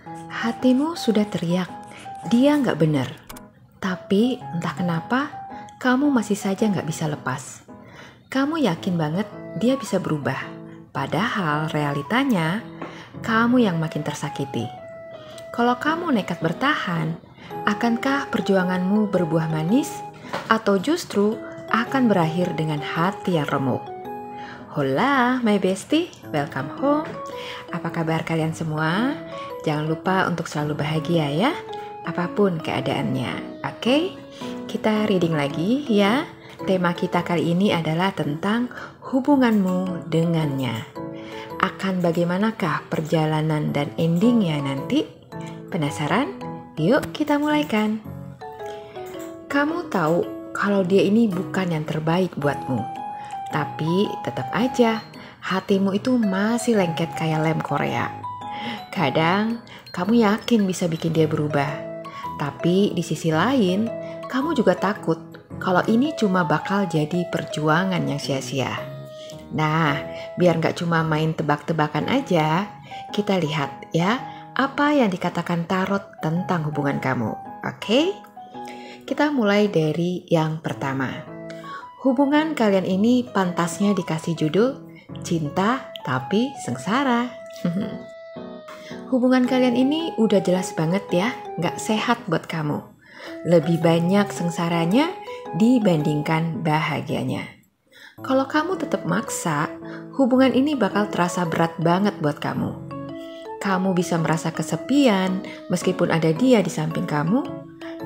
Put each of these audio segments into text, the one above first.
Hatimu sudah teriak, dia nggak benar. Tapi entah kenapa, kamu masih saja nggak bisa lepas. Kamu yakin banget dia bisa berubah. Padahal realitanya, kamu yang makin tersakiti. Kalau kamu nekat bertahan, akankah perjuanganmu berbuah manis? Atau justru akan berakhir dengan hati yang remuk? Hola my bestie, welcome home. Apa kabar kalian semua? Jangan lupa untuk selalu bahagia ya, apapun keadaannya. Oke, kita reading lagi ya. Tema kita kali ini adalah tentang hubunganmu dengannya. Akan bagaimanakah perjalanan dan endingnya nanti? Penasaran? Yuk kita mulaikan. Kamu tahu kalau dia ini bukan yang terbaik buatmu. Tapi tetap aja hatimu itu masih lengket kayak lem Korea. Kadang kamu yakin bisa bikin dia berubah. Tapi di sisi lain kamu juga takut kalau ini cuma bakal jadi perjuangan yang sia-sia. Nah, biar gak cuma main tebak-tebakan aja, kita lihat ya apa yang dikatakan tarot tentang hubungan kamu. Oke? Kita mulai dari yang pertama. Hubungan kalian ini pantasnya dikasih judul Cinta Tapi Sengsara. Hubungan kalian ini udah jelas banget ya, gak sehat buat kamu. Lebih banyak sengsaranya dibandingkan bahagianya. Kalau kamu tetap maksa, hubungan ini bakal terasa berat banget buat kamu. Kamu bisa merasa kesepian meskipun ada dia di samping kamu,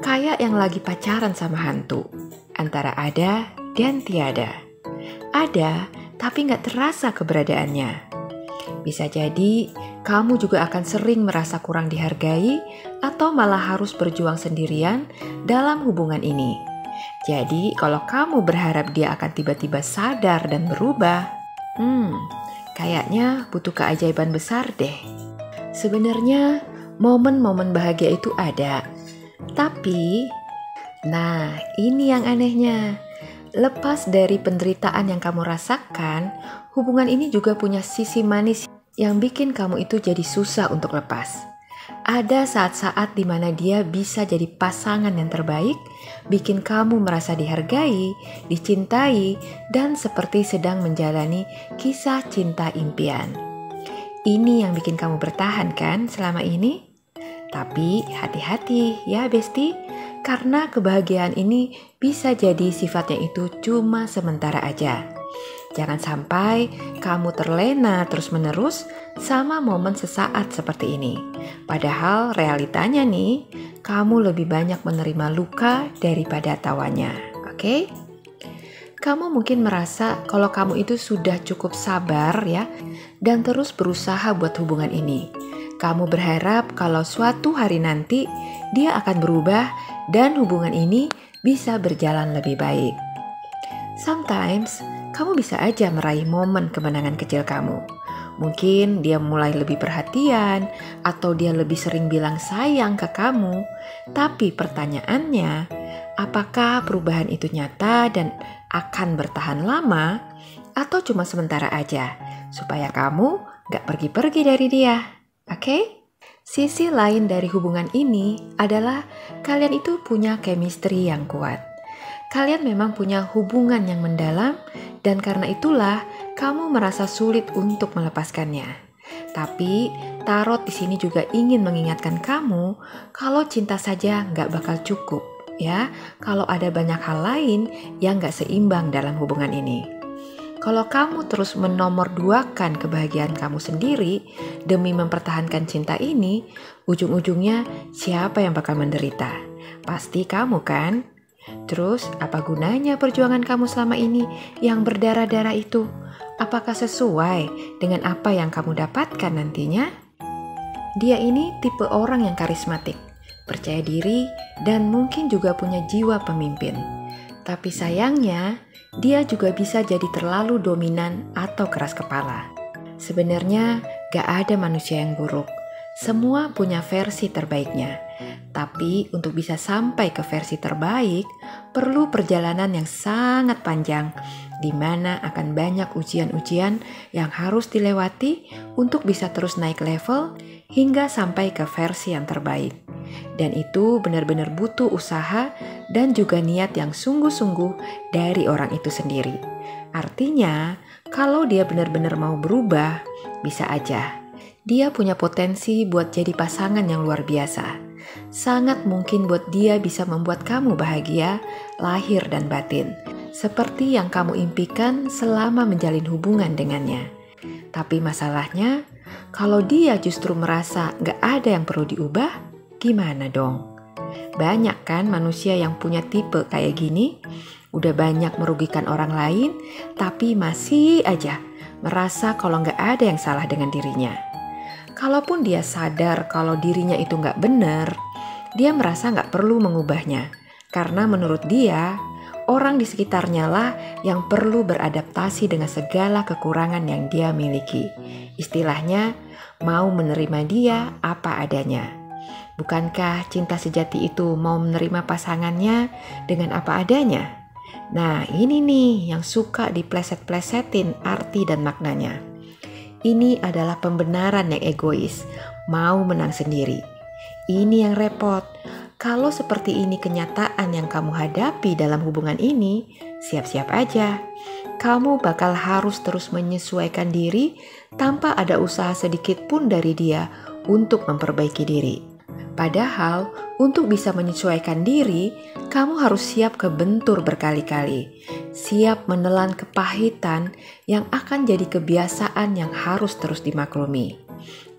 kayak yang lagi pacaran sama hantu, antara ada dan tiada. Ada, tapi gak terasa keberadaannya. Bisa jadi kamu juga akan sering merasa kurang dihargai atau malah harus berjuang sendirian dalam hubungan ini. Jadi kalau kamu berharap dia akan tiba-tiba sadar dan berubah, kayaknya butuh keajaiban besar deh. Sebenarnya momen-momen bahagia itu ada. Tapi, nah ini yang anehnya. Lepas dari penderitaan yang kamu rasakan, hubungan ini juga punya sisi manis yang bikin kamu itu jadi susah untuk lepas. Ada saat-saat di mana dia bisa jadi pasangan yang terbaik, bikin kamu merasa dihargai, dicintai, dan seperti sedang menjalani kisah cinta impian. Ini yang bikin kamu bertahan kan selama ini? Tapi hati-hati ya bestie, karena kebahagiaan ini bisa jadi sifatnya itu cuma sementara aja. Jangan sampai kamu terlena terus-menerus sama momen sesaat seperti ini. Padahal realitanya nih, kamu lebih banyak menerima luka daripada tawanya. Oke? Kamu mungkin merasa kalau kamu itu sudah cukup sabar ya, dan terus berusaha buat hubungan ini. Kamu berharap kalau suatu hari nanti dia akan berubah dan hubungan ini bisa berjalan lebih baik. Sometimes, kamu bisa aja meraih momen kemenangan kecil kamu. Mungkin dia mulai lebih perhatian atau dia lebih sering bilang sayang ke kamu. Tapi pertanyaannya, apakah perubahan itu nyata dan akan bertahan lama atau cuma sementara aja supaya kamu gak pergi-pergi dari dia? Oke? Sisi lain dari hubungan ini adalah kalian itu punya chemistry yang kuat. Kalian memang punya hubungan yang mendalam dan karena itulah kamu merasa sulit untuk melepaskannya. Tapi tarot di sini juga ingin mengingatkan kamu kalau cinta saja nggak bakal cukup ya. Kalau ada banyak hal lain yang nggak seimbang dalam hubungan ini. Kalau kamu terus menomorduakan kebahagiaan kamu sendiri demi mempertahankan cinta ini, ujung-ujungnya siapa yang bakal menderita? Pasti kamu kan? Terus apa gunanya perjuangan kamu selama ini yang berdarah-darah itu? Apakah sesuai dengan apa yang kamu dapatkan nantinya? Dia ini tipe orang yang karismatik, percaya diri, dan mungkin juga punya jiwa pemimpin. Tapi sayangnya, dia juga bisa jadi terlalu dominan atau keras kepala. Sebenarnya gak ada manusia yang buruk. Semua punya versi terbaiknya. Tapi untuk bisa sampai ke versi terbaik, perlu perjalanan yang sangat panjang, di mana akan banyak ujian-ujian yang harus dilewati untuk bisa terus naik level hingga sampai ke versi yang terbaik. Dan itu benar-benar butuh usaha dan juga niat yang sungguh-sungguh dari orang itu sendiri. Artinya, kalau dia benar-benar mau berubah, bisa aja. Dia punya potensi buat jadi pasangan yang luar biasa. Sangat mungkin buat dia bisa membuat kamu bahagia, lahir dan batin. Seperti yang kamu impikan selama menjalin hubungan dengannya. Tapi masalahnya, kalau dia justru merasa gak ada yang perlu diubah, gimana dong? Banyak kan manusia yang punya tipe kayak gini, udah banyak merugikan orang lain, tapi masih aja merasa kalau gak ada yang salah dengan dirinya. Kalaupun dia sadar kalau dirinya itu gak benar, dia merasa gak perlu mengubahnya. Karena menurut dia, orang di sekitarnya lah yang perlu beradaptasi dengan segala kekurangan yang dia miliki. Istilahnya, mau menerima dia apa adanya. Bukankah cinta sejati itu mau menerima pasangannya dengan apa adanya? Nah, ini nih yang suka dipleset-plesetin arti dan maknanya. Ini adalah pembenaran yang egois, mau menang sendiri. Ini yang repot. Kalau seperti ini kenyataan yang kamu hadapi dalam hubungan ini, siap-siap aja. Kamu bakal harus terus menyesuaikan diri tanpa ada usaha sedikit pun dari dia untuk memperbaiki diri. Padahal, untuk bisa menyesuaikan diri, kamu harus siap kebentur berkali-kali. Siap menelan kepahitan yang akan jadi kebiasaan yang harus terus dimaklumi.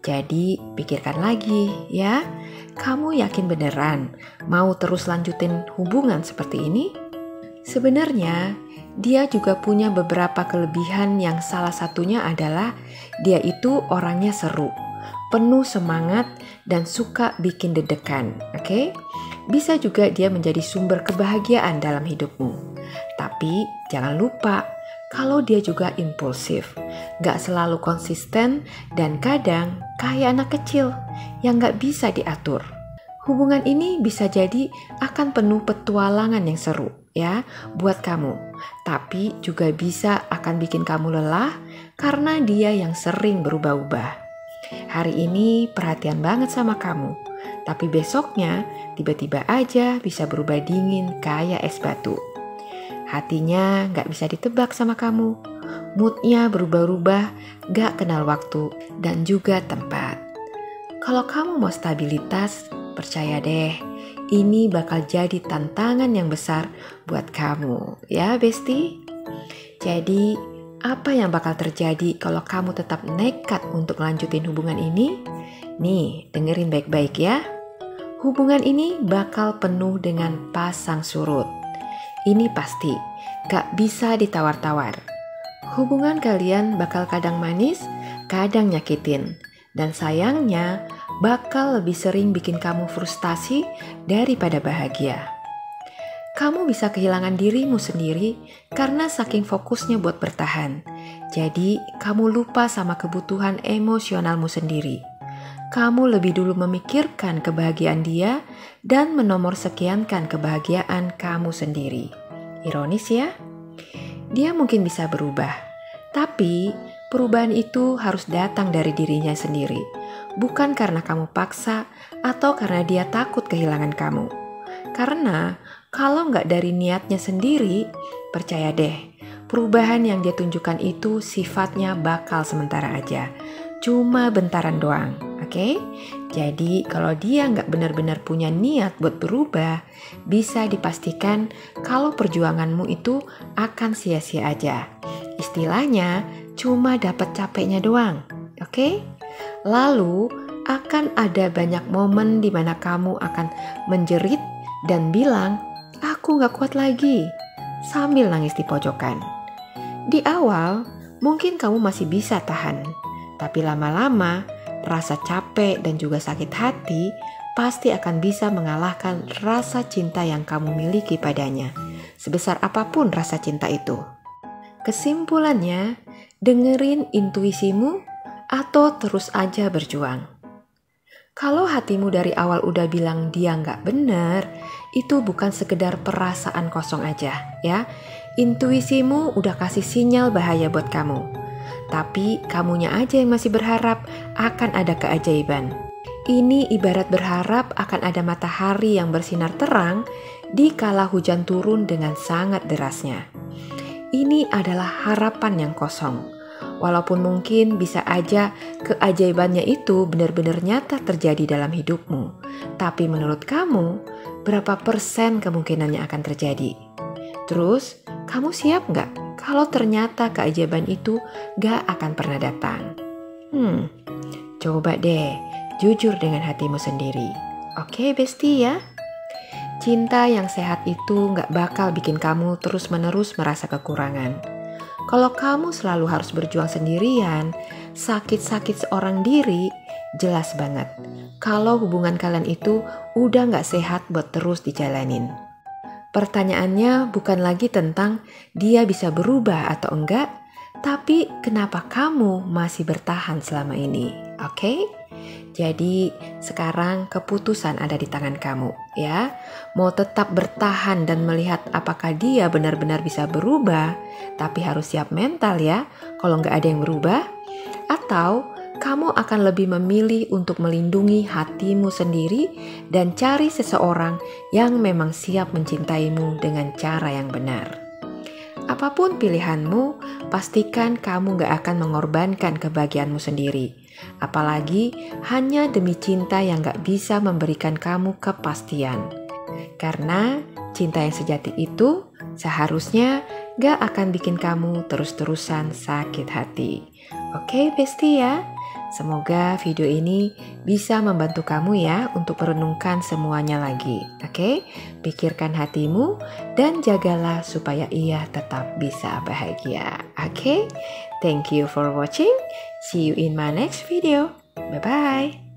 Jadi, pikirkan lagi ya. Kamu yakin beneran mau terus lanjutin hubungan seperti ini? Sebenarnya, dia juga punya beberapa kelebihan yang salah satunya adalah dia itu orangnya seru, penuh semangat, dan suka bikin deg-degan, oke? Bisa juga dia menjadi sumber kebahagiaan dalam hidupmu. Tapi jangan lupa kalau dia juga impulsif, gak selalu konsisten, dan kadang kayak anak kecil yang gak bisa diatur. Hubungan ini bisa jadi akan penuh petualangan yang seru ya buat kamu. Tapi juga bisa akan bikin kamu lelah karena dia yang sering berubah-ubah. Hari ini perhatian banget sama kamu, tapi besoknya tiba-tiba aja bisa berubah dingin kayak es batu. Hatinya gak bisa ditebak sama kamu, moodnya berubah-ubah, gak kenal waktu dan juga tempat. Kalau kamu mau stabilitas, percaya deh, ini bakal jadi tantangan yang besar buat kamu, ya Besti? Jadi, apa yang bakal terjadi kalau kamu tetap nekat untuk lanjutin hubungan ini? Nih, dengerin baik-baik ya. Hubungan ini bakal penuh dengan pasang surut. Ini pasti, gak bisa ditawar-tawar. Hubungan kalian bakal kadang manis, kadang nyakitin. Dan sayangnya, bakal lebih sering bikin kamu frustasi daripada bahagia. Kamu bisa kehilangan dirimu sendiri karena saking fokusnya buat bertahan. Jadi, kamu lupa sama kebutuhan emosionalmu sendiri. Kamu lebih dulu memikirkan kebahagiaan dia dan menomorsekiankan kebahagiaan kamu sendiri. Ironis ya? Dia mungkin bisa berubah, tapi perubahan itu harus datang dari dirinya sendiri, bukan karena kamu paksa atau karena dia takut kehilangan kamu. Karena kalau nggak dari niatnya sendiri, percaya deh, perubahan yang dia tunjukkan itu sifatnya bakal sementara aja, cuma bentaran doang, oke? Jadi kalau dia nggak benar-benar punya niat buat berubah, bisa dipastikan kalau perjuanganmu itu akan sia-sia aja. Istilahnya cuma dapat capeknya doang, oke? Lalu akan ada banyak momen di mana kamu akan menjerit dan bilang, "Aku gak kuat lagi," sambil nangis di pojokan. Di awal, mungkin kamu masih bisa tahan, tapi lama-lama rasa capek dan juga sakit hati pasti akan bisa mengalahkan rasa cinta yang kamu miliki padanya, sebesar apapun rasa cinta itu. Kesimpulannya, dengerin intuisimu atau terus aja berjuang. Kalau hatimu dari awal udah bilang dia nggak bener, itu bukan sekedar perasaan kosong aja ya. Intuisimu udah kasih sinyal bahaya buat kamu. Tapi kamunya aja yang masih berharap akan ada keajaiban. Ini ibarat berharap akan ada matahari yang bersinar terang di kala hujan turun dengan sangat derasnya. Ini adalah harapan yang kosong. Walaupun mungkin bisa aja keajaibannya itu benar-benar nyata terjadi dalam hidupmu. Tapi menurut kamu, berapa persen kemungkinannya akan terjadi? Terus, kamu siap nggak kalau ternyata keajaiban itu nggak akan pernah datang? Coba deh, jujur dengan hatimu sendiri. Oke, bestie ya? Cinta yang sehat itu nggak bakal bikin kamu terus-menerus merasa kekurangan. Kalau kamu selalu harus berjuang sendirian, sakit-sakit seorang diri, jelas banget kalau hubungan kalian itu udah nggak sehat buat terus dijalanin. Pertanyaannya bukan lagi tentang dia bisa berubah atau enggak, tapi kenapa kamu masih bertahan selama ini, oke? Jadi sekarang keputusan ada di tangan kamu ya. Mau tetap bertahan dan melihat apakah dia benar-benar bisa berubah, tapi harus siap mental ya kalau nggak ada yang berubah. Atau kamu akan lebih memilih untuk melindungi hatimu sendiri dan cari seseorang yang memang siap mencintaimu dengan cara yang benar. Apapun pilihanmu, pastikan kamu gak akan mengorbankan kebahagiaanmu sendiri. Apalagi hanya demi cinta yang gak bisa memberikan kamu kepastian. Karena cinta yang sejati itu seharusnya gak akan bikin kamu terus-terusan sakit hati. Oke, bestie ya? Semoga video ini bisa membantu kamu ya untuk merenungkan semuanya lagi. Oke? Pikirkan hatimu dan jagalah supaya ia tetap bisa bahagia. Oke? Thank you for watching. See you in my next video. Bye-bye.